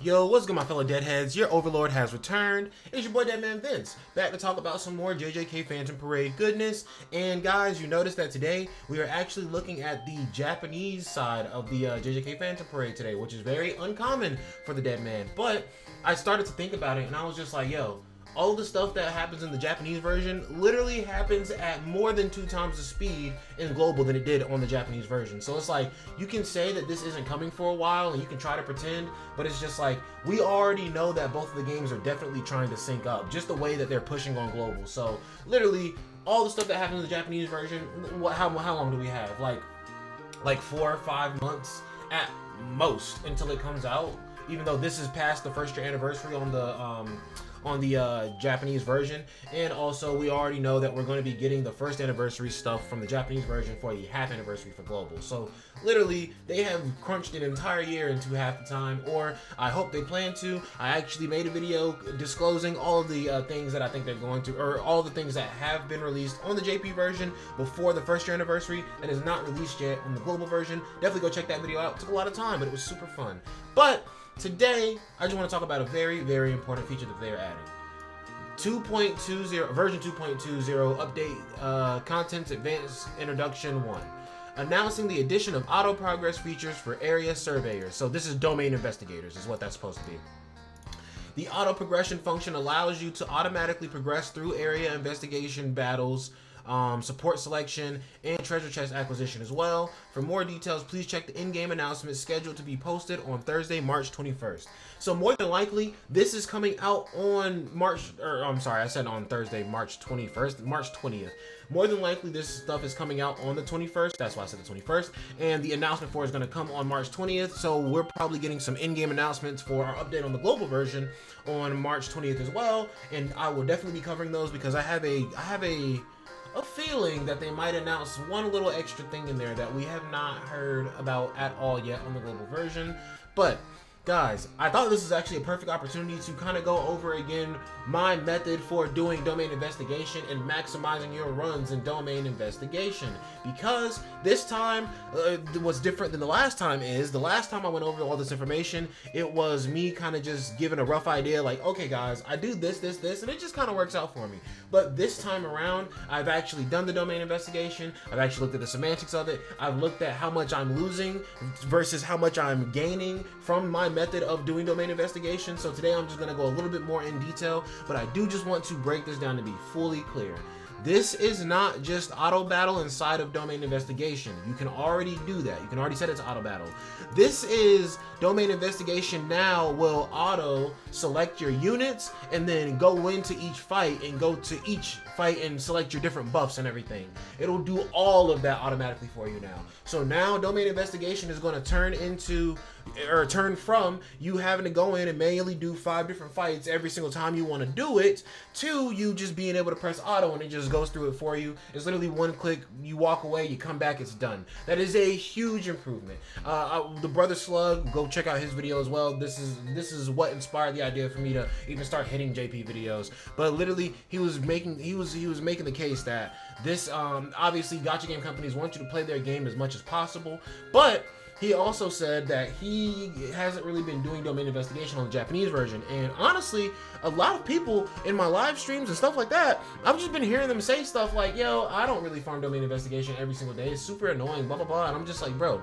Yo, what's good, my fellow Deadheads? Your Overlord has returned. It's your boy DEADMANVINCE, back to talk about some more JJK Phantom Parade goodness. And guys, you noticed that today we are actually looking at the Japanese side of the JJK Phantom Parade today, which is very uncommon for the Deadman. But I started to think about it, and I was just like, yo, all the stuff that happens in the Japanese version literally happens at more than 2 times the speed in global than it did on the Japanese version. So it's like, you can say that this isn't coming for a while and you can try to pretend, but it's just like, we already know that both of the games are definitely trying to sync up, just the way that they're pushing on global. So literally, all the stuff that happens in the Japanese version, how long do we have? Like 4 or 5 months at most until it comes out, even though this is past the first year anniversary on the Japanese version. And also we already know that we're going to be getting the first anniversary stuff from the Japanese version for the half anniversary for global. So literally they have crunched an entire year into half the time, or I hope they plan to. I actually made a video disclosing all of the things that I think they're going to, or all the things that have been released on the JP version before the first year anniversary that is not released yet on the global version. Definitely go check that video out. It took a lot of time, but it was super fun. But today, I just want to talk about a very, very important feature that they're adding. 2.20, version 2.20 update, Contents Advanced Introduction 1. Announcing the addition of auto progress features for area surveyors. So this is domain investigators is what that's supposed to be. The auto progression function allows you to automatically progress through area investigation battles, support selection, and treasure chest acquisition as well. For more details, please check the in-game announcement scheduled to be posted on Thursday, March 21st. So more than likely, this is coming out on Thursday, March 21st, March 20th. More than likely, this stuff is coming out on the 21st. That's why I said the 21st. And the announcement for it is going to come on March 20th. So we're probably getting some in-game announcements for our update on the global version on March 20th as well. And I will definitely be covering those because I have a feeling that they might announce one little extra thing in there that we have not heard about at all yet on the global version. But guys, I thought this was actually a perfect opportunity to kind of go over again my method for doing domain investigation and maximizing your runs in domain investigation, because this time what's different than the last time is the last time I went over all this information, it was me kind of just giving a rough idea like, okay guys, I do this, and it just kind of works out for me. But this time around, I've actually done the domain investigation. I've actually looked at the semantics of it. I've looked at how much I'm losing versus how much I'm gaining from my method of doing domain investigation. So today I'm just going to go a little bit more in detail, but I do just want to break this down to be fully clear. This is not just auto battle inside of domain investigation. You can already do that. You can already set it to auto battle. This is domain investigation now will auto select your units and then go into each fight and go to each fight and select your different buffs and everything. It'll do all of that automatically for you now. So now domain investigation is going to turn from you having to go in and manually do 5 different fights every single time you want to do it, to you just being able to press auto and it just goes through it for you. It's literally one click, you walk away, you come back, it's done. That is a huge improvement. The brother Slug, go check out his video as well. This is what inspired the idea for me to even start hitting JP videos. But literally, he was making the case that this obviously gacha game companies want you to play their game as much as possible, but he also said that he hasn't really been doing domain investigation on the Japanese version. And honestly, a lot of people in my live streams and stuff like that, I've just been hearing them say stuff like, yo, I don't really farm domain investigation every single day. It's super annoying, blah, blah, blah. And I'm just like, bro,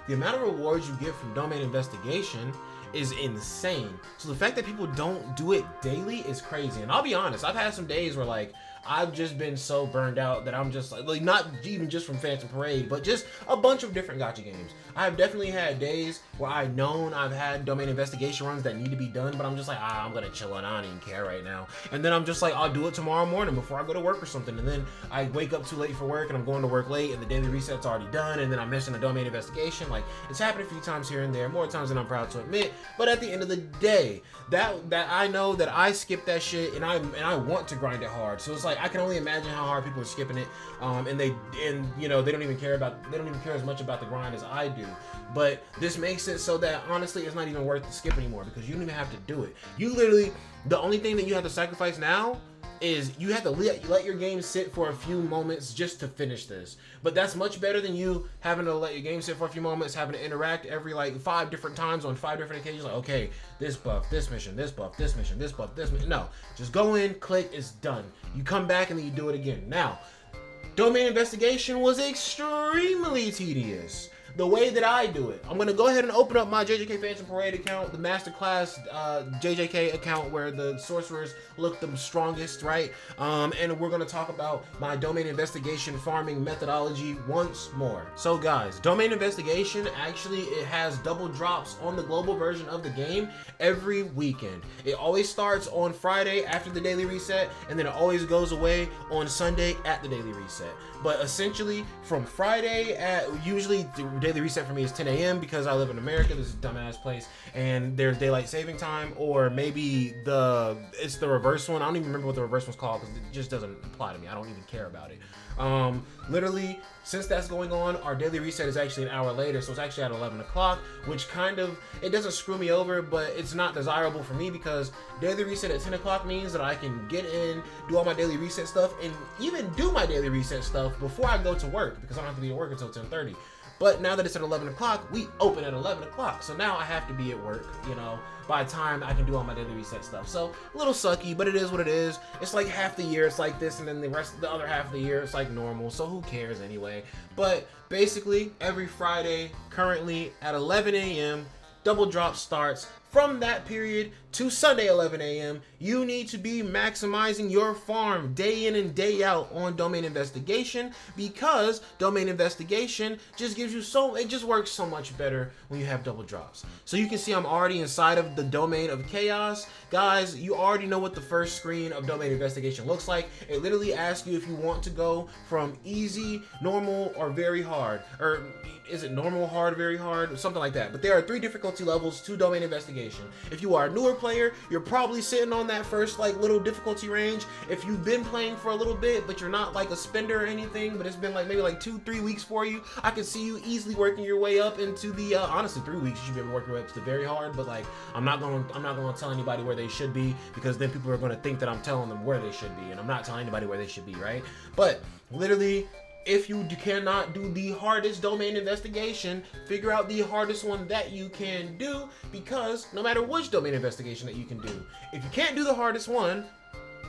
the amount of rewards you get from domain investigation is insane. So the fact that people don't do it daily is crazy. And I'll be honest, I've had some days where like I've just been so burned out that I'm just like not even just from Phantom Parade, but just a bunch of different gacha games. I've definitely had days where I've had domain investigation runs that need to be done, but I'm just like, I'm gonna chill and I don't even care right now. And then I'm just like, I'll do it tomorrow morning before I go to work or something. And then I wake up too late for work and I'm going to work late and the daily reset's already done, and then I'm missing a domain investigation. Like, it's happened a few times here and there, more times than I'm proud to admit. But at the end of the day, that I know that I skip that shit and I want to grind it hard. So it's like I can only imagine how hard people are skipping it, and you know, they don't even care as much about the grind as I do. But this makes it so that honestly it's not even worth the skip anymore, because you don't even have to do it. You literally, the only thing that you have to sacrifice now is you have to let your game sit for a few moments just to finish this. But that's much better than you having to let your game sit for a few moments, having to interact every like 5 different times on 5 different occasions. Like, okay, this buff, this mission, this buff, this mission, this buff, this mission. No, just go in, click, it's done. You come back and then you do it again. Now, domain investigation was extremely tedious. The way that I do it, I'm going to go ahead and open up my JJK Phantom Parade account, the Masterclass JJK account where the sorcerers look the strongest, right? And we're going to talk about my domain investigation farming methodology once more. So guys, domain investigation, actually it has double drops on the global version of the game every weekend. It always starts on Friday after the daily reset, and then it always goes away on Sunday at the daily reset. But essentially, from Friday at, usually the daily reset for me is 10 a.m. because I live in America, this is a dumbass place, and there's daylight saving time, or maybe it's the reverse one. I don't even remember what the reverse one's called because it just doesn't apply to me. I don't even care about it. Literally, since that's going on, our daily reset is actually an hour later, so it's actually at 11 o'clock, which kind of, it doesn't screw me over, but it's not desirable for me because daily reset at 10 o'clock means that I can get in, do all my daily reset stuff, and even do my daily reset stuff before I go to work because I don't have to be at work until 10:30. But now that it's at 11 o'clock, we open at 11 o'clock. So now I have to be at work, you know, by the time I can do all my daily reset stuff. So a little sucky, but it is what it is. It's like half the year it's like this, and then the other half of the year it's like normal. So who cares anyway? But basically, every Friday, currently at 11 a.m., double drop starts. From that period to Sunday 11 a.m., you need to be maximizing your farm day in and day out on domain investigation, because domain investigation just gives you it just works so much better when you have double drops. So you can see I'm already inside of the domain of chaos. Guys, you already know what the first screen of domain investigation looks like. It literally asks you if you want to go from easy, normal, or very hard, or is it normal, hard, very hard, something like that. But there are 3 difficulty levels to domain investigation. If you are a newer player, you're probably sitting on that first like little difficulty range. If you've been playing for a little bit, but you're not like a spender or anything, but it's been like maybe like 2-3 weeks for you, I can see you easily working your way up into the honestly 3 weeks you should be working your way up to the very hard. But like I'm not going to tell anybody where they should be, because then people are going to think that I'm telling them where they should be, and I'm not telling anybody where they should be, right? But literally, if you cannot do the hardest domain investigation, figure out the hardest one that you can do, because no matter which domain investigation that you can do, if you can't do the hardest one,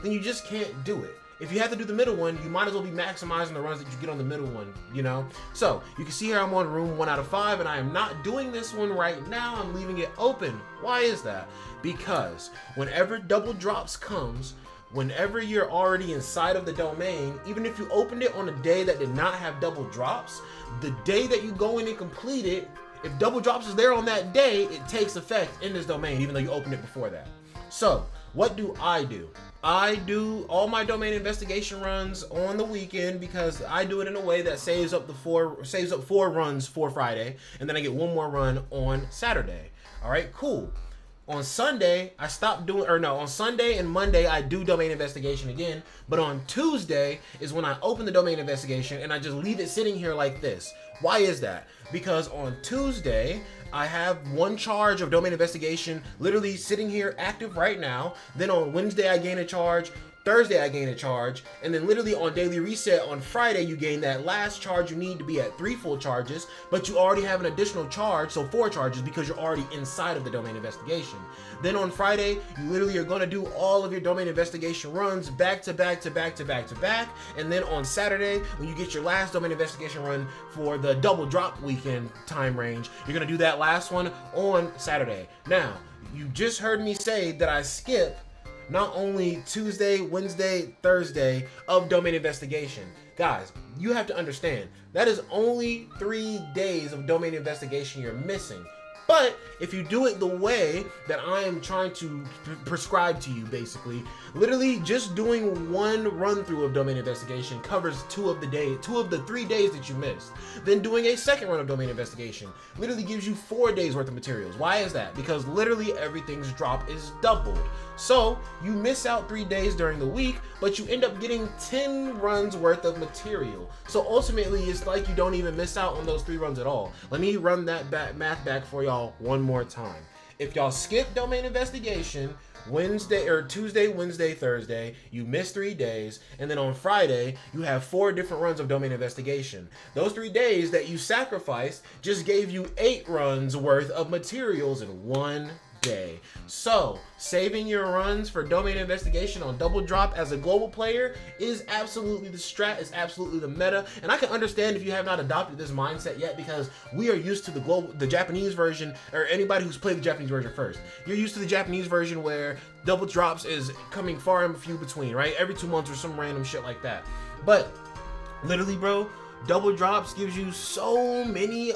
then you just can't do it. If you have to do the middle one, you might as well be maximizing the runs that you get on the middle one, you know? So you can see here I'm on room 1 out of 5, and I am not doing this one right now. I'm leaving it open. Why is that? Because whenever double drops comes, whenever you're already inside of the domain, even if you opened it on a day that did not have double drops, the day that you go in and complete it, if double drops is there on that day, it takes effect in this domain, even though you opened it before that. So what do? I do all my domain investigation runs on the weekend, because I do it in a way that saves up 4 runs for Friday, and then I get 1 more run on Saturday. All right, cool. On Sunday, on Sunday and Monday, I do domain investigation again, but on Tuesday is when I open the domain investigation and I just leave it sitting here like this. Why is that? Because on Tuesday, I have 1 charge of domain investigation literally sitting here active right now. Then on Wednesday, I gain a charge. Thursday I gain a charge, and then literally on daily reset on Friday you gain that last charge you need to be at 3 full charges, but you already have an additional charge, so 4 charges, because you're already inside of the domain investigation. Then on Friday you literally are going to do all of your domain investigation runs back to back to back to back to back, and then on Saturday when you get your last domain investigation run for the double drop weekend time range, you're going to do that last one on Saturday. Now, you just heard me say that I skip not only Tuesday, Wednesday, Thursday of domain investigation. Guys, you have to understand, that is only 3 days of domain investigation you're missing. But if you do it the way that I am trying to prescribe to you, basically, literally just doing 1 run through of domain investigation covers 2 of the 3 days that you missed. Then doing a second run of domain investigation literally gives you 4 days worth of materials. Why is that? Because literally everything's drop is doubled. So you miss out 3 days during the week, but you end up getting 10 runs worth of material. So ultimately, it's like you don't even miss out on those 3 runs at all. Let me run that math back for y'all one more time. if y'all skip domain investigation, Wednesday or Tuesday, Wednesday, Thursday, you miss 3 days, and then on Friday you have 4 different runs of domain investigation. Those 3 days that you sacrificed just gave you 8 runs worth of materials in 1 day. So saving your runs for domain investigation on double drop as a global player is absolutely the strat, is absolutely the meta, and I can understand if you have not adopted this mindset yet, because we are used to the Japanese version, or anybody who's played the Japanese version first. You're used to the Japanese version where double drops is coming far and few between, right? Every 2 months or some random shit like that. But literally, bro, double drops gives you so many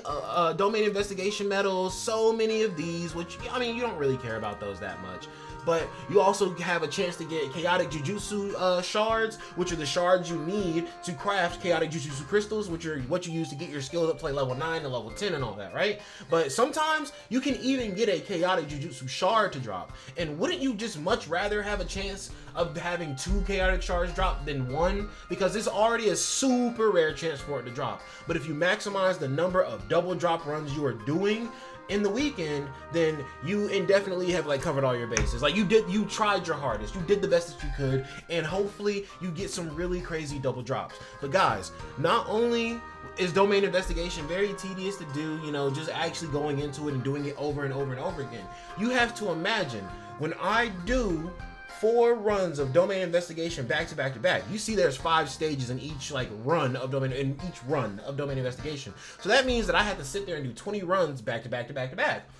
domain investigation medals, so many of these, which, I mean, you don't really care about those that much. But you also have a chance to get chaotic jujutsu shards, which are the shards you need to craft chaotic jujutsu crystals, which are what you use to get your skills up to like level 9 and level 10 and all that, right? But sometimes you can even get a chaotic jujutsu shard to drop. And wouldn't you just much rather have a chance of having 2 chaotic shards drop than 1? Because it's already a super rare chance for it to drop. But if you maximize the number of double drop runs you are doing in the weekend, then you indefinitely have like covered all your bases. Like you tried your hardest, you did the best that you could, and hopefully you get some really crazy double drops. But guys, not only is domain investigation very tedious to do, you know, just actually going into it and doing it over and over and over again, you have to imagine when I do 4 runs of domain investigation back to back to back. You see there's 5 stages in each run of domain investigation. So that means that I have to sit there and do 20 runs back to back to back to back.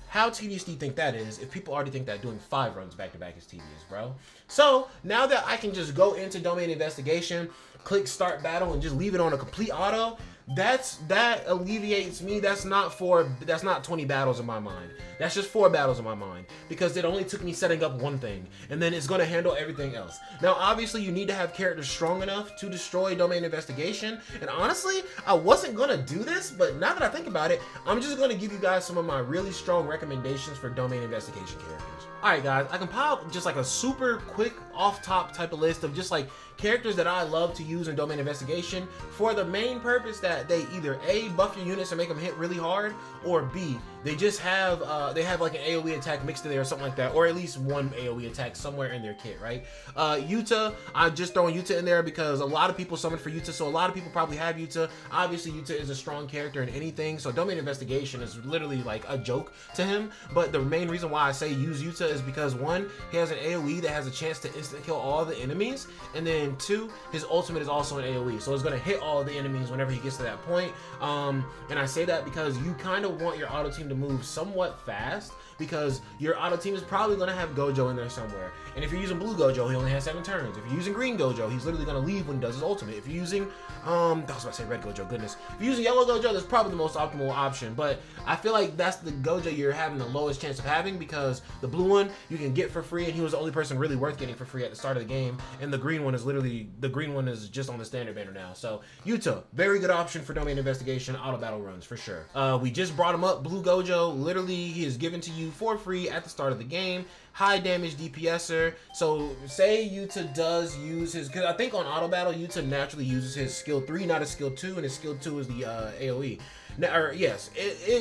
How tedious do you think that is if people already think that doing 5 runs back to back is tedious, bro? So now that I can just go into domain investigation, click start battle, and just leave it on a complete auto, that alleviates me. That's not 20 battles in my mind. That's just 4 battles in my mind, because it only took me setting up one thing, and then it's going to handle everything else. Now obviously you need to have characters strong enough to destroy domain investigation, and honestly I wasn't going to do this, but now that I think about it, I'm just going to give you guys some of my really strong recommendations for domain investigation characters. Alright guys, I compiled just like a super quick off top type of list of just like characters that I love to use in domain investigation for the main purpose that they either A, buff your units and make them hit really hard, or B, they just have like an AoE attack mixed in there or something like that, or at least one AoE attack somewhere in their kit, right? Yuta, I'm just throwing Yuta in there because a lot of people summon for Yuta, so a lot of people probably have Yuta. Obviously Yuta is a strong character in anything, so domain investigation is literally like a joke to him. But the main reason why I say use Yuta is because 1, he has an AoE that has a chance to instant kill all the enemies, and then 2, his ultimate is also an AoE, so it's going to hit all the enemies whenever he gets to that point. And I say that because you kind of want your auto team to move somewhat fast, because your auto team is probably going to have Gojo in there somewhere. And if you're using blue Gojo, he only has 7 turns. If you're using green Gojo, he's literally going to leave when he does his ultimate. If you're using I was about to say red Gojo, goodness. If you're using yellow Gojo, that's probably the most optimal option, but I feel like that's the Gojo you're having the lowest chance of having, because the blue one you can get for free, and he was the only person really worth getting for free at the start of the game, and the green one is just on the standard banner now. So Yuta, very good option for domain investigation, auto battle runs for sure. We just brought him up, blue Gojo, literally he is given to you for free at the start of the game. High damage DPSer. So say Yuta does use his, because I think on auto battle Yuta naturally uses his skill 3, not his skill 2, and his skill 2 is the AoE. Now,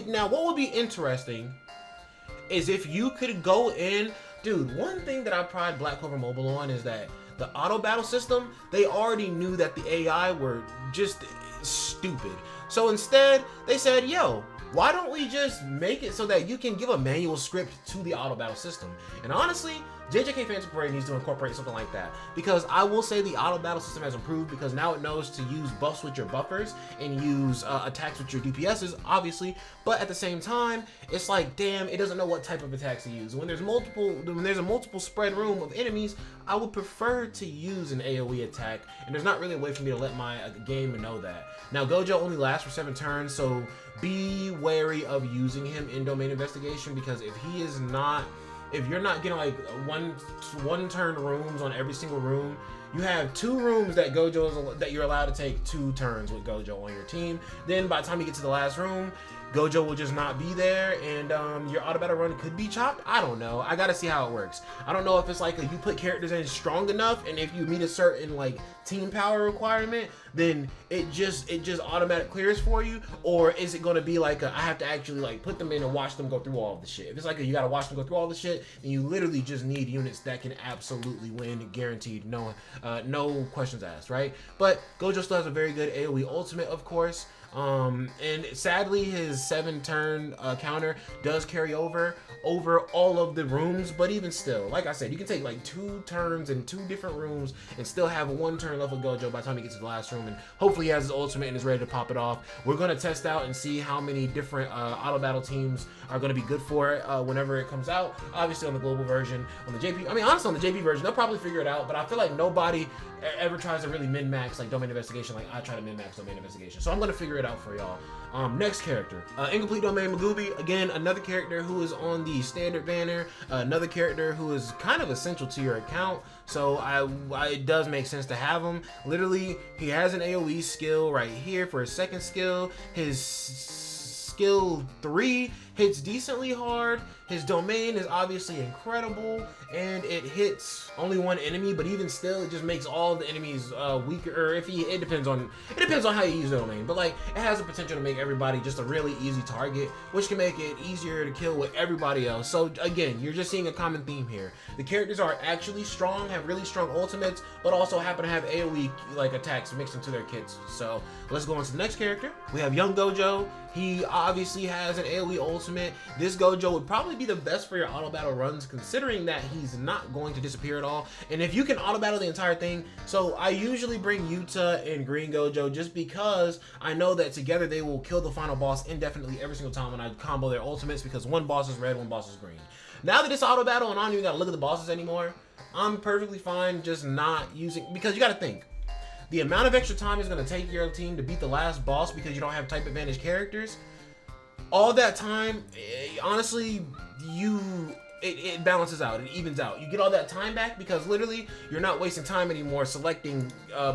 now what would be interesting is if you could go in, dude, one thing that I pride Black Clover Mobile on is that the auto battle system, they already knew that the AI were just stupid. So instead they said, yo, why don't we just make it so that you can give a manual script to the auto battle system? And honestly, JJK Phantom Parade needs to incorporate something like that, because I will say the auto battle system has improved, because now it knows to use buffs with your buffers and use attacks with your DPSs, obviously, but at the same time, it's like, damn, it doesn't know what type of attacks to use. When there's a multiple spread room of enemies, I would prefer to use an AoE attack, and there's not really a way for me to let my game know that. Now, Gojo only lasts for 7 turns, so be wary of using him in domain investigation, because if you're not getting like one turn rooms on every single room, you have 2 rooms that you're allowed to take 2 turns with Gojo on your team. Then by the time you get to the last room, Gojo will just not be there, and your auto battle run could be chopped. I don't know. I gotta see how it works. I don't know if it's like you put characters in strong enough, and if you meet a certain like team power requirement, then it just automatic clears for you, or is it going to be like I have to actually like put them in and watch them go through all of the shit? If it's like you got to watch them go through all the shit, then you literally just need units that can absolutely win, guaranteed, no questions asked, right? But Gojo still has a very good AoE ultimate, of course. And sadly his 7-turn counter does carry over all of the rooms, but even still, like I said, you can take like 2 turns in 2 different rooms and still have 1 turn left with Gojo by the time he gets to the last room, and hopefully he has his ultimate and is ready to pop it off. We're going to test out and see how many different auto battle teams are going to be good for it whenever it comes out. Obviously on the global version, on the JP, I mean honestly on the JP version, they'll probably figure it out, but I feel like nobody ever tries to really min-max like domain investigation like I try to min-max domain investigation. So I'm going to figure it out for y'all. Next character, Incomplete Domain Mugubi. Again, another character who is on the standard banner, another character who is kind of essential to your account, so it does make sense to have him. Literally, he has an AoE skill right here for his second skill. His skill 3 hits decently hard. His domain is obviously incredible, and it hits only 1 enemy, but even still, it just makes all the enemies weaker. Or if it depends on how you use the domain, but like it has the potential to make everybody just a really easy target, which can make it easier to kill with everybody else. So again, you're just seeing a common theme here. The characters are actually strong, have really strong ultimates, but also happen to have AoE like attacks mixed into their kits. So let's go on to the next character. We have Young Gojo. He obviously has an AoE ultimate. This Gojo would probably be the best for your auto battle runs, considering that he's not going to disappear at all, and if you can auto battle the entire thing. So I usually bring Yuta and Green Gojo just because I know that together they will kill the final boss indefinitely every single time when I combo their ultimates, because one boss is red, one boss is green. Now that it's auto battle and I don't even gotta look at the bosses anymore, I'm perfectly fine just not using, because you gotta think the amount of extra time it's going to take your team to beat the last boss because you don't have type advantage characters. All that time, honestly, it balances out, it evens out. You get all that time back because literally you're not wasting time anymore selecting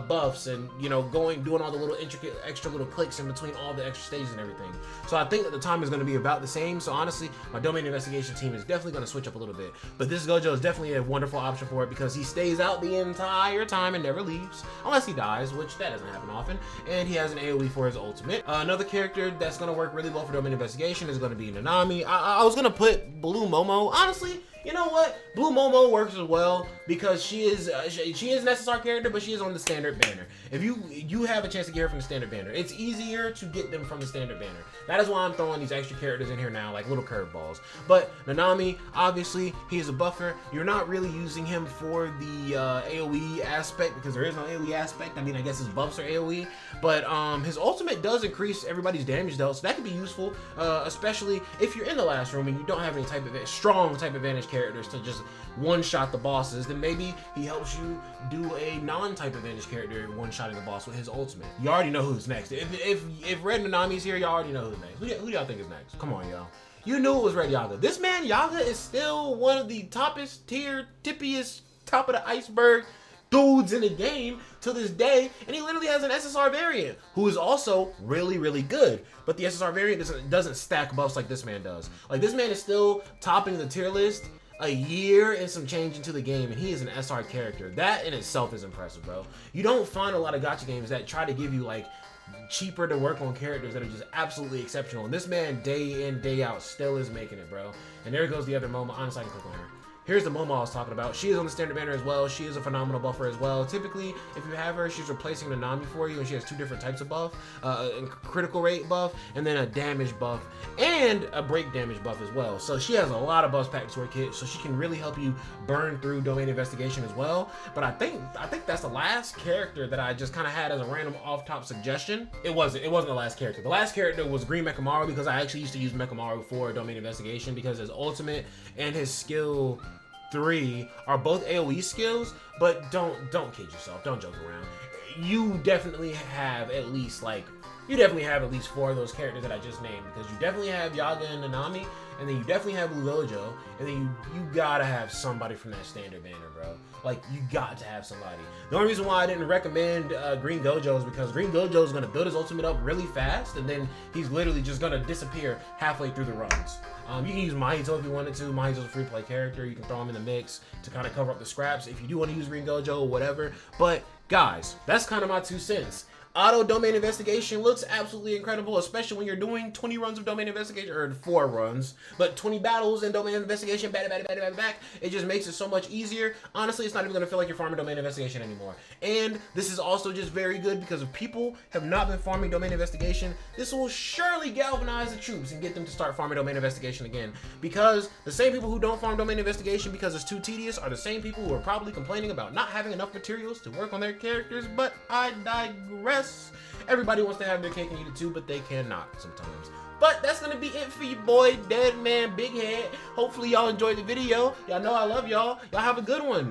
buffs and doing all the little intricate extra little clicks in between all the extra stages and everything. So I think that the time is going to be about the same. So honestly, my domain investigation team is definitely going to switch up a little bit, but this Gojo is definitely a wonderful option for it because he stays out the entire time and never leaves unless he dies, which that doesn't happen often, and he has an AoE for his ultimate. Another character that's going to work really well for domain investigation is going to be Nanami. I was going to put Blue Momo. Honestly, you know what? Blue Momo works as well because she is an SSR character, but she is on the standard banner. If you have a chance to get her from the standard banner, it's easier to get them from the standard banner. That is why I'm throwing these extra characters in here now, like little curveballs. But Nanami, obviously, he is a buffer. You're not really using him for the AoE aspect because there is no AoE aspect. I mean, I guess his buffs are AoE, but his ultimate does increase everybody's damage dealt, so that could be useful, especially if you're in the last room and you don't have any strong type advantage characters to just one-shot the bosses. Then maybe he helps you do a non-type advantage character one-shotting the boss with his ultimate. You already know who's next. If Red Nanami's here, y'all already know who's next. Who do y'all think is next? Come on, y'all. You knew it was Red Yaga. This man Yaga is still one of the toppest tier, tippiest, top of the iceberg dudes in the game to this day, and he literally has an SSR variant who is also really, really good. But the SSR variant doesn't stack buffs like this man does. Like, this man is still topping the tier list a year and some change into the game, and he is an SR character. That in itself is impressive, bro. You don't find a lot of gacha games that try to give you like cheaper to work on characters that are just absolutely exceptional, and this man day in, day out still is making it, bro. And there goes the other Momo. Honestly, I can click on her. Here's the Momo I was talking about. She is on the standard banner as well. She is a phenomenal buffer as well. Typically, if you have her, she's replacing Nanami for you, and she has 2 different types of buff, a critical rate buff, and then a damage buff, and a break damage buff as well. So she has a lot of buffs packed to her kit, so she can really help you burn through domain investigation as well. But I think that's the last character that I just kind of had as a random off-top suggestion. It wasn't the last character. The last character was Green Mechamaru, because I actually used to use Mechamaru for domain investigation because his ultimate and his skill 3 are both AoE skills, but don't kid yourself. Don't joke around. You definitely have at least like you definitely have at least 4 of those characters that I just named, because you definitely have Yaga and Nanami, and then you definitely have Blue Gojo, and then you gotta have somebody from that standard banner, bro. Like, you got to have somebody. The only reason why I didn't recommend Green Gojo is because Green Gojo is going to build his ultimate up really fast, and then he's literally just going to disappear halfway through the runs. You can use Mahito if you wanted to. Mahito's a free-play character. You can throw him in the mix to kind of cover up the scraps if you do want to use Green Gojo or whatever. But, guys, that's kind of my 2 cents. Auto domain investigation looks absolutely incredible, especially when you're doing 20 runs of domain investigation, or 4 runs, but 20 battles in domain investigation, back. It just makes it so much easier. Honestly, it's not even going to feel like you're farming domain investigation anymore. And this is also just very good because if people have not been farming domain investigation, this will surely galvanize the troops and get them to start farming domain investigation again. Because the same people who don't farm domain investigation because it's too tedious are the same people who are probably complaining about not having enough materials to work on their characters, but I digress. Everybody wants to have their cake and eat it too, but they cannot sometimes. But that's gonna be it for your boy, Deadman Big Head. Hopefully y'all enjoyed the video. Y'all know I love y'all. Y'all have a good one.